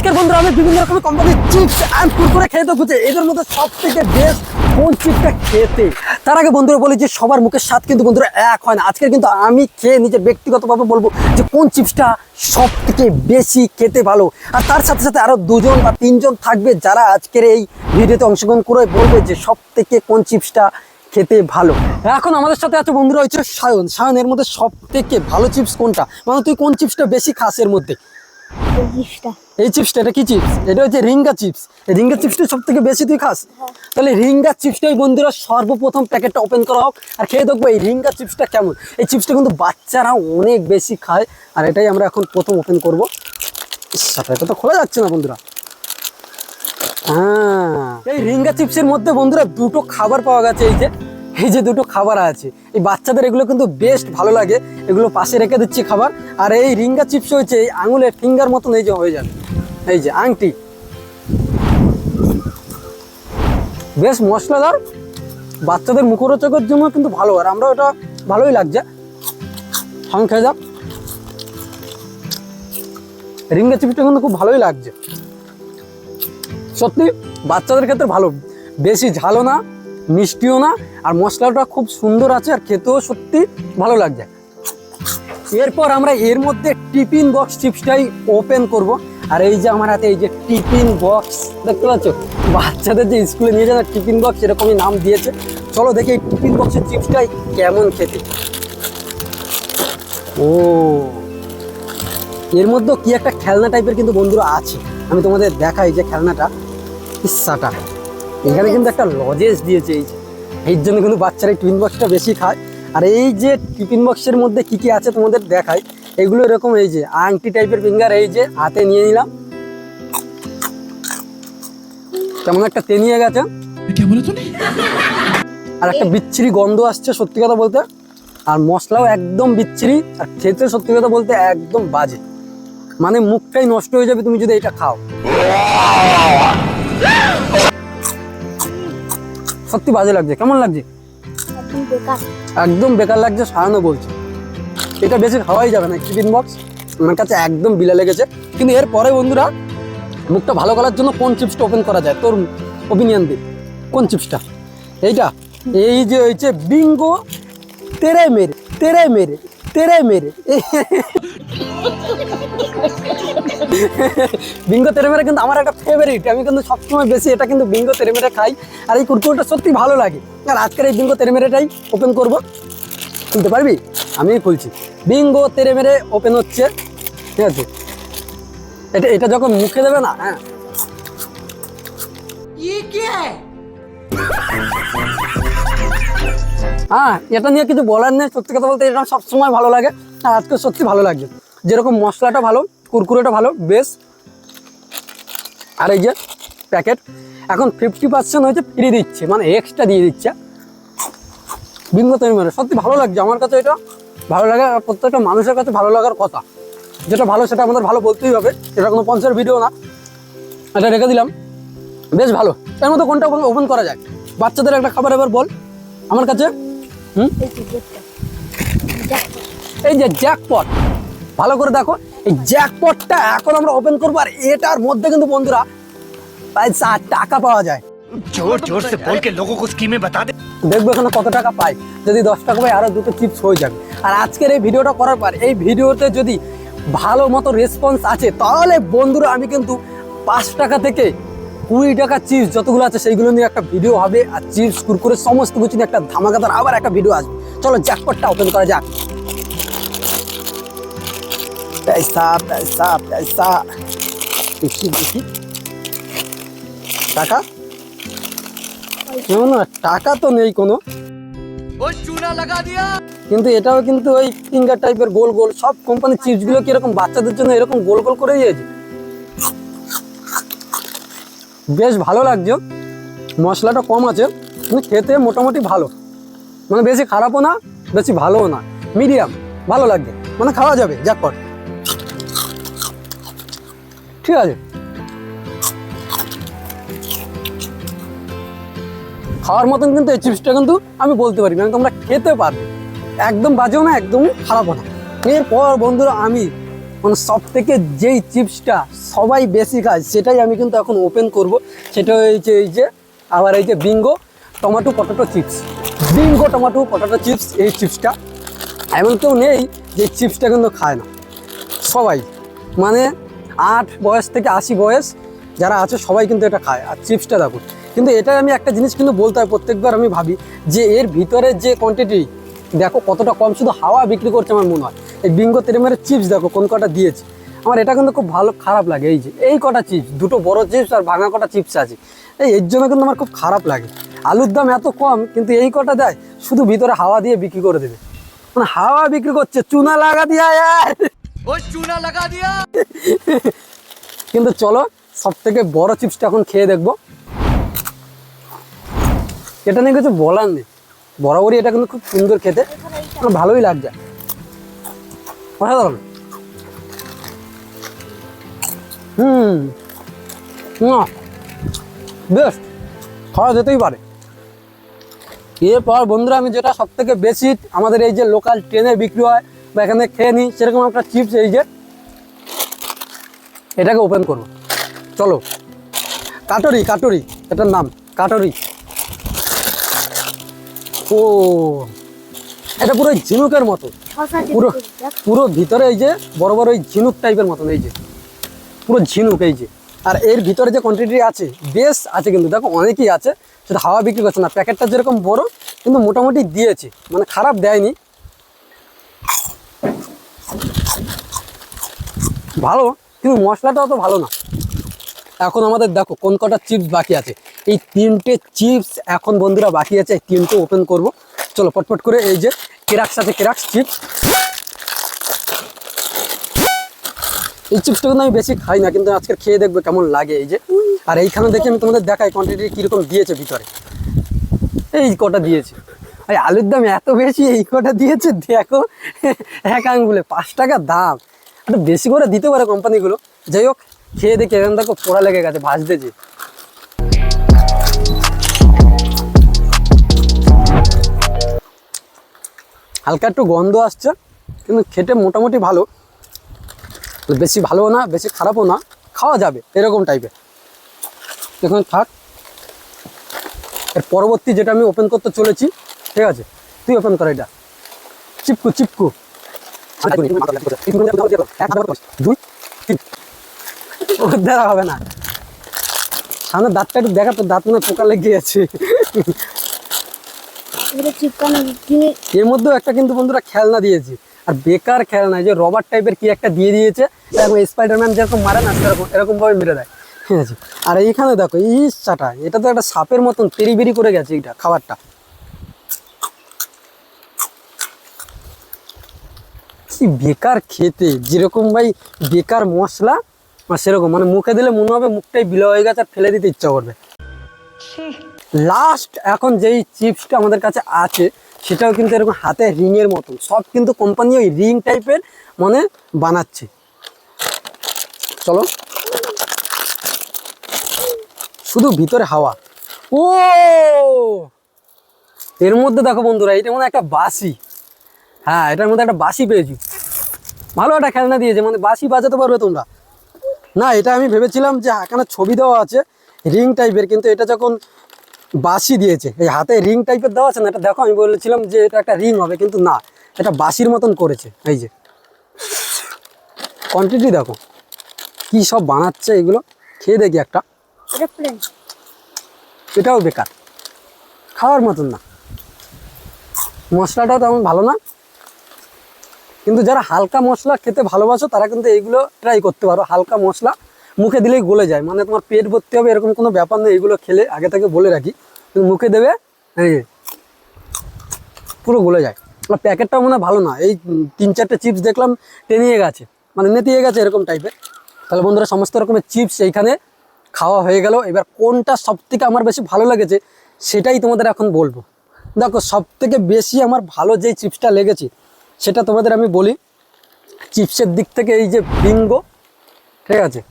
আজকের বন্ধুরা আমি বিভিন্ন রকমের কোম্পানির চিপস এন্ড কুরকুরে খেতে খুঁজে এদের মধ্যে সবথেকে বেস্ট কোন চিপসটা খেতে। তার আগে বন্ধুরা বলি যে সবার মুখের স্বাদ কিন্তু বন্ধুরা এক হয় না। আজকে কিন্তু আমি খেয়ে নিজের ব্যক্তিগতভাবে বলবো যে কোন চিপসটা সব থেকে বেশি খেতে ভালো। আর তার সাথে সাথে আরো দুজন বা তিনজন থাকবে যারা আজকের এই ভিডিওতে অংশগ্রহণ করে বলবে যে সব থেকে কোন চিপসটা খেতে ভালো। এখন আমাদের সাথে আছে বন্ধুরা হচ্ছে সায়ন। সায়নের মধ্যে সব থেকে ভালো চিপস কোনটা, মানে তুই কোন চিপসটা বেশি খাস এর মধ্যে? এই চিপসটা, এটা কি চিপস? এটা হচ্ছে রিঙ্গা চিপস। রিঙ্গা চিপসটা সব থেকে বেশি তুই খাস? তাহলে রিঙ্গা চিপসটাই বন্ধুরা সর্বপ্রথম প্যাকেটটা ওপেন করা হোক আর খেয়ে দেখবো এই রিঙ্গা চিপসটা কেমন। এই চিপসটা কিন্তু বাচ্চারা অনেক বেশি খায় আর এটাই আমরা এখন প্রথম ওপেন করবো। এটা তো খোলা যাচ্ছে না বন্ধুরা। হ্যাঁ, এই রিঙ্গা চিপসের মধ্যে বন্ধুরা দুটো খাবার পাওয়া গেছে। এই যে দুটো খাবার আছে, এই বাচ্চাদের এগুলো কিন্তু বেস্ট ভালো লাগে। এগুলো পাশে রেখে দিচ্ছি খাবার। আর এই রিঙ্গা চিপস হয়েছে এই আঙুলের ফিঙ্গার মতন, এই যে হয়ে যাবে, এই যে আংটি, বেশ মশলাদার, বাচ্চাদের মুখরোচকের জন্য কিন্তু ভালো। আর আমরা ওটা ভালোই লাগছে। সঙ্গে খেয়ে যাক। রিঙ্গা চিপসটা কিন্তু খুব ভালোই লাগছে সত্যি, বাচ্চাদের ক্ষেত্রে ভালো। বেশি ঝালও না, মিষ্টিও না, আর মশলাটা খুব সুন্দর আছে আর খেতেও সত্যি ভালো লাগছে। এরপর আমরা এর মধ্যে টিফিন বক্স চিপসটাই ওপেন করব। আর এই যে আমার হাতে এই যে টিফিন বক্স দেখতে পাচ্ছ, বাচ্চাদের যে স্কুলে নিয়ে যায় না টিফিন বক্স, এরকমই নাম দিয়েছে। চলো দেখি এই টিফিন বক্সের চিপসটাই কেমন খেতে। ও, এর মধ্যে কি একটা খেলনা টাইপের কিন্তু বন্ধুরা আছে, আমি তোমাদের দেখাই যে খেলনাটা। ইসাটা এখানে কিন্তু একটা লজেস দিয়েছে, এই জন্য কিন্তু বাচ্চারা এই টিফিন বক্সটা বেশি খায়। আর এই যে টিফিন বক্সের মধ্যে কি কি আছে তোমাদের দেখাই। এগুলো এরকম এই যে আংটি টাইপের ফিঙ্গার, এই যে হাতে নিয়ে নিলাম, তেমন একটা তেনিয়ে গেছে আর একটা বিচ্ছিরি গন্ধ আসছে সত্যি কথা বলতে। আর মশলাও একদম বিচ্ছিরি আর খেতে সত্যি কথা বলতে একদম বাজে, মানে মুখটাই নষ্ট হয়ে যাবে তুমি যদি এটা খাও। সত্যি বাজে লাগছে। কেমন লাগছে? একদম বেকার লাগছে। সারানো বলছে এটা বেশি খাওয়াই যাবে না টিফিন বক্স, আমার কাছে একদম বিলা লেগেছে। কিন্তু এরপরে বন্ধুরা মুখটা ভালো করার জন্য কোন চিপসটা ওপেন করা যায়, তোর ওপিনিয়ন দি। কোন চিপসটা? এইটা, এই যে হয়েছে বিঙ্গো তেরে মেরে তেরে মেরে তেরে মেরে বিঙ্গো তেরে মেরে কিন্তু আমার একটা ফেভারিট। আমি কিন্তু সবসময় বেশি এটা কিন্তু বিঙ্গো তেরে মেরে খাই। আর এই কুরকুরটা সত্যি ভালো লাগে। আর আজকের এই বিঙ্গো তেরে মেরেটাই ওপেন করবো। খুলতে পারবি? আমি খুলছি। বিঙ্গো তেরে মেরে ওপেন হচ্ছে, ঠিক আছে? এটা যখন মুখে দেবে না, হ্যাঁ এটা নিয়ে কিছু বলার নেই। সত্যি কথা বলতে এটা সবসময় ভালো লাগে আর আজকে সত্যি ভালো লাগছে। যেরকম মশলাটা ভালো, কুরকুরেটা ভালো, বেশ। আর এই যে প্যাকেট এখন 50% হয়েছে ফ্রি দিচ্ছে, মানে এক্সট্রা দিয়ে দিচ্ছে। বিঙ্গো তৈরি মানে সত্যি ভালো লাগছে। আমার কাছে এটা ভালো লাগে আর প্রত্যেকটা মানুষের কাছে ভালো লাগার কথা। যেটা ভালো সেটা আমাদের ভালো বলতেই হবে, এটা কোনো পঞ্চার ভিডিও না। এটা রেখে দিলাম, বেশ ভালো। এর মধ্যে কোনটা ওপেন করা যায়? বাচ্চাদের একটা খাবার এবার বল আমার কাছে। এই যে জ্যাকপট, ভালো করে দেখো। এই জ্যাকপটটা এখন আমরা ওপেন করবো। আর এটার মধ্যে কিন্তু বন্ধুরা প্রায় 4 টাকা পাওয়া যায়। जोर जोर से बोल के लोगों को स्कीमें बता दे। দেখবো এখানে কত টাকা পাই। যদি 10 টাকা পাই আরো দুটো চিপস হয়ে যাবে। আর আজকের এই ভিডিওটা করার পর এই ভিডিওতে যদি ভালো মতো রেসপন্স আছে তাহলে বন্ধুরা আমি কিন্তু 5 টাকা থেকে 20 টাকা চিপস যতগুলো আছে সেইগুলো নিয়ে একটা ভিডিও হবে। আর চিপস কুরকুরে সমস্ত কিছু নিয়ে একটা ধামাকাদার আবার একটা ভিডিও আসবে। চলো জ্যাকপটটা ওপেন করা যাক। পয়সা পয়সা পয়সা, দেখি দেখি টাকা। না, টাকা তো নেই কোনো, चूना लगा दिया। কিন্তু এটাও কিন্তু ওই ফিঙ্গার টাইপের গোল গোল। সব কোম্পানির চিপস গুলো কি এরকম বাচ্চাদের জন্য এরকম গোল গোল করে দিয়েছে। বেশ ভালো লাগছে, মশলাটা কম আছে কিন্তু খেতে মোটামুটি ভালো, মানে বেশি খারাপও না বেশি ভালোও না, মিডিয়াম ভালো লাগছে, মানে খাওয়া যাবে। জ্যাকপট ঠিক আছে, খাওয়ার মতন কিন্তু এই চিপসটা কিন্তু আমি বলতে পারি, মানে তোমরা খেতে পারবে। একদম বাজেও না একদম খারাপও না। এরপর বন্ধুরা আমি মানে সব থেকে যেই চিপসটা সবাই বেশি খায় সেটাই আমি কিন্তু এখন ওপেন করব। সেটা হয়েছে এই যে আবার এই যে Bingo tomato potato chips. Bingo tomato potato chips, এই চিপসটা এমন কেউ নেই যে চিপসটা কিন্তু খায় না, সবাই মানে 8 বয়স থেকে 80 বয়স যারা আছে সবাই কিন্তু এটা খায়। আর চিপসটা দেখো, কিন্তু এটাই আমি একটা জিনিস কিন্তু বলতে হয়, প্রত্যেকবার আমি ভাবি যে এর ভিতরে যে কোয়ান্টিটি দেখো কতটা কম, শুধু হাওয়া বিক্রি করছে আমার মনে হয়। এই বিঙ্গো তেরেমের চিপস দেখো কোন কটা দিয়েছে, আমার এটা কিন্তু খুব ভালো খারাপ লাগে। এই যে এই কটা চিপস, দুটো বড় চিপস আর ভাঙা কটা চিপস আছে, এর জন্য কিন্তু আমার খুব খারাপ লাগে। আলুর দাম এত কম কিন্তু এই কটা দেয়, শুধু ভিতরে হাওয়া দিয়ে বিক্রি করে দেবে, মানে হাওয়া বিক্রি করছে, চুনা লাগা দিয়া वो चूना लगा दिया। কিন্তু চলো সব থেকে বড় চিপসটা এখন খেয়ে দেখবো। এটা নিয়ে কিছু বলার নেই, বরাবরই এটা কিন্তু খুব সুন্দর খেতে, আমার ভালোই লাগছে, অসাধারণ। না বেশ খাওয়া যেতেই পারে। এরপর বন্ধুরা আমি যেটা সব থেকে বেশি আমাদের এই যে লোকাল ট্রেনে বিক্রি হয় বা এখানে খেয়ে নিই সেরকম একটা চিপস, এই যে এটাকে ওপেন করবো। চলো, কাটরি কাটরি এটার নাম কাটরি। ও এটা পুরো ঝিনুকের মতো, পুরো পুরো ভিতরে এই যে বড় বড় এই ঝিনুক টাইপের মতন, এই যে পুরো ঝিনুক। এই যে আর এর ভিতরে যে কোয়ান্টিটি আছে বেশ আছে, কিন্তু দেখো অনেকই আছে, সেটা হাওয়া বিক্রি করছে না। প্যাকেটটা যেরকম বড় কিন্তু মোটামুটি দিয়েছে, মানে খারাপ দেয়নি, ভালো, কিন্তু মশলাটা অত ভালো না। এখন আমাদের দেখো কোন কটা চিপস বাকি আছে, এই 3টে চিপস এখন বন্ধুরা বাকি আছে, এই 3টে ওপেন করব। চলো পটপট করে। এই যে ক্র্যাক্স আছে, ক্র্যাক্স চিপস, এই চিপসটা কিন্তু আমি বেশি খাই না, কিন্তু আজকে খেয়ে দেখবো কেমন লাগে। এই যে আর এইখানে দেখে আমি তোমাদের দেখাই কোয়ান্টিটি কীরকম দিয়েছে ভিতরে, এই কটা দিয়েছে। এই আলুর দাম এত বেশি, এই কটা দিয়েছে দেখো, এক আঙ্গুলে 5 টাকা দাম, একটু বেশি করে দিতে পারে কোম্পানিগুলো। যাই হোক খেয়ে দেখি, এখন দেখো পোড়া লেগে গেছে ভাজতে যে। হালকা একটু গন্ধ আসছে, কিন্তু খেতে মোটামুটি ভালো, বেশি ভালোও না বেশি খারাপও না, খাওয়া যাবে এরকম টাইপের। এখন থাক, এর পরবর্তী যেটা আমি ওপেন করতে চলেছি, ঠিক আছে তুই ওপেন কর। এটা চিপকু চিপকু, 2 3 ওদের হবে না, সামনে দাঁতটা একটু দেখা, তো দাঁত মনে পোকা লেগে গেছে। এর মধ্যেও একটা কিন্তু বন্ধুরা খেলনা দিয়েছি, আর বেকার খেলনা, যে রবার টাইপের কি একটা দিয়ে দিয়েছে, এরকম স্পাইডারম্যান যেরকম মারে না সেরকম এরকম ভাবে মেরে দেয়, ঠিক আছে। আর এইখানে দেখো ইচ্ছাটা, এটা তো একটা সাপের মতন পেরি বেরি করে গেছে এইটা খাবারটা, কি বেকার খেতে, যেরকম ভাই বেকার মশলা আর সেরকম, মানে মুখে দিলে মনে হবে মুখটাই বিলা হয়ে গেছে আর ফেলে দিতে ইচ্ছা করবে। লাস্ট এখন যেই চিপসটা আমাদের কাছে আছে সেটাও কিন্তু এরকম হাতে রিংয়ের মতন, সব কিন্তু কোম্পানি ওই রিং টাইপের মানে বানাচ্ছে। চলো, শুধু ভিতরে হাওয়া। ও এর মধ্যে দেখো বন্ধুরা, এটা মনে একটা বাঁশি, হ্যাঁ এটার মধ্যে একটা বাঁশি পেয়েছি, ভালো একটা খেলনা দিয়েছে, মানে বাঁশি বাজাতে পারবে তোমরা। না এটা আমি ভেবেছিলাম যে এখানে ছবি দেওয়া আছে রিং টাইপের, কিন্তু এটা যখন বাঁশি দিয়েছে, এই হাতে রিং টাইপের দেওয়া আছে না, এটা দেখো আমি বলেছিলাম যে এটা একটা রিং হবে, কিন্তু না এটা বাঁশির মতন করেছে। এই যে কোয়ান্টিটি দেখো কি সব বানাচ্ছে, এগুলো খেয়ে দেখি একটা, এটাও বেকার, খাওয়ার মতন না, মশলাটাও তেমন ভালো না। কিন্তু যারা হালকা মশলা খেতে ভালোবাসো তারা কিন্তু এইগুলো ট্রাই করতে পারো। হালকা মশলা মুখে দিলেই গলে যায়, মানে তোমার পেট ভর্তি হবে এরকম কোনো ব্যাপার নেই, এগুলো খেলে আগে থেকে বলে রাখি, তুমি মুখে দেবে এই পুরো গলে যায়। আর প্যাকেটটাও মনে হয় ভালো না, এই 3-4টে চিপস দেখলাম টেনিয়ে গেছে, মানে নেতিয়ে গেছে এরকম টাইপের। তাহলে বন্ধুরা সমস্ত রকমের চিপস এইখানে খাওয়া হয়ে গেল। এবার কোনটা সবথেকে আমার বেশি ভালো লেগেছে সেটাই তোমাদের এখন বলবো। দেখো সবথেকে বেশি আমার ভালো যেই চিপসটা লেগেছে সেটা তোমাদের আমি বলি। চিপসের দিক থেকে এই যে বিঙ্গো, ঠিক আছে,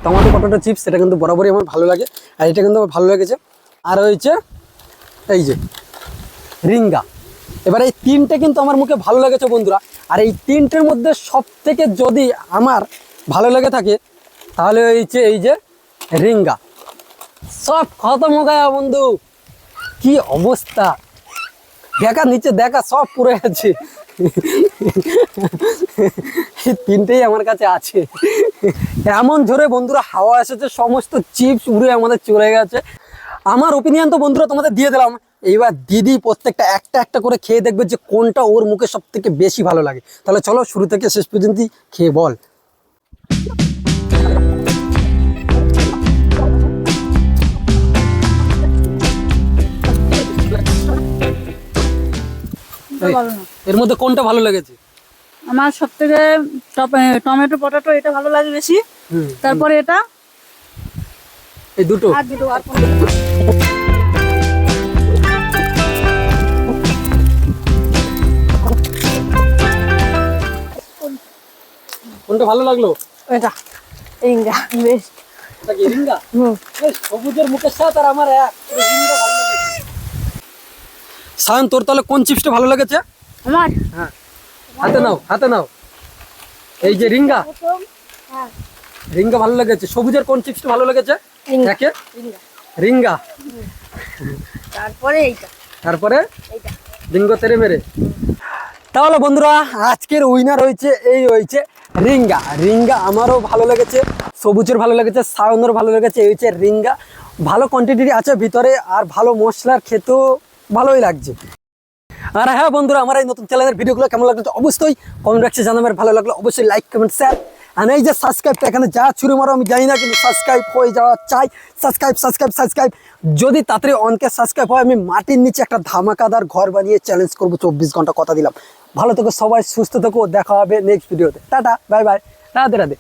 টমেটো পটেটো চিপস, সেটা কিন্তু বরাবরই আমার ভালো লাগে, আর এটা কিন্তু আমার ভালো লেগেছে। আর হয়েছে এই যে রিঙ্গা। এবার এই 3টে কিন্তু আমার মুখে ভালো লেগেছে বন্ধুরা। আর এই তিনটের মধ্যে সব থেকে যদি আমার ভালো লেগে থাকে তাহলে হয়েছে এই যে রিঙ্গা। সব খতম হয়ে গয়া বন্ধু, কি অবস্থা, দেখা নিচে দেখা সব পুড়ে গেছে। এই তিনটেই আমার কাছে আছে। এমন জোরে বন্ধুরা হাওয়া এসেছে, সমস্ত চিপস উড়ে আমাদের চলে গেছে। আমার ওপিনিয়ন তো বন্ধুরা তোমাদের দিয়ে দিলাম, এইবার দিদি প্রত্যেকটা একটা একটা করে খেয়ে দেখবে যে কোনটা ওর মুখে সব থেকে বেশি ভালো লাগে। তাহলে চলো শুরু থেকে শেষ পর্যন্ত খেয়ে বল। এর মধ্যে কোনটা ভালো লেগেছে? আমার সব থেকে টমেটো পটাটো এটা ভালো লাগে বেশি, তারপরে এটা এই দুটো। আর দুটো আর কোনটা? কোনটা ভালো লাগলো? এটা রিঙ্গা বেস্ট। এটা কি রিঙ্গা? এই সবুজের মুখের সাথে আর আমার এক রিঙ্গা ভালো লেগেছে। সায়ন তোর তাহলে কোন চিপসটা ভালো লেগেছে? আমার হ্যাঁ, হাতে নাও হাতে নাও। এই যে রিঙ্গা, হ্যাঁ রিঙ্গা ভালো লেগেছে। সবুজের কোন চিপসটা ভালো লেগেছে? রিঙ্গা। একে রিঙ্গা, রিঙ্গা, তারপরে এইটা তারপরে এইটা। রিঙ্গো তেরে মেরে। তাহলে বন্ধুরা আজকের উইনার হয়েছে এই হয়েছে রিঙ্গা। রিঙ্গা আমারও ভালো লেগেছে, সবুজের ভালো লেগেছে, সায়নের ভালো লেগেছে। এই হচ্ছে রিঙ্গা, ভালো কোয়ান্টিটি আছে ভিতরে আর ভালো মশলার খেতেও ভালোই লাগছে। আর হ্যাঁ বন্ধুরা, আমার এই নতুন চ্যানেলের ভিডিওগুলো কেমন লাগলো অবশ্যই কমেন্ট বক্সে জানাবেন। ভালো লাগলো অবশ্যই লাইক কমেন্ট শেয়ার। আর এই যে সাবস্ক্রাইবটা এখানে যা ছুড়ে মারো আমি জানি না, কিন্তু সাবস্ক্রাইব হয়ে যাওয়া চাই। সাবস্ক্রাইব সাবস্ক্রাইব সাবস্ক্রাইব, যদি তাড়াতাড়ি অনকে সাবস্ক্রাইব হয় আমি মাটির নিচে একটা ধামাকাদার ঘর বানিয়ে চ্যালেঞ্জ করবো 24 ঘন্টা, কথা দিলাম। ভালো থেকো সবাই, সুস্থ থেকো, দেখা হবে নেক্সট ভিডিওতে। Tata bye bye, Radhe Radhe.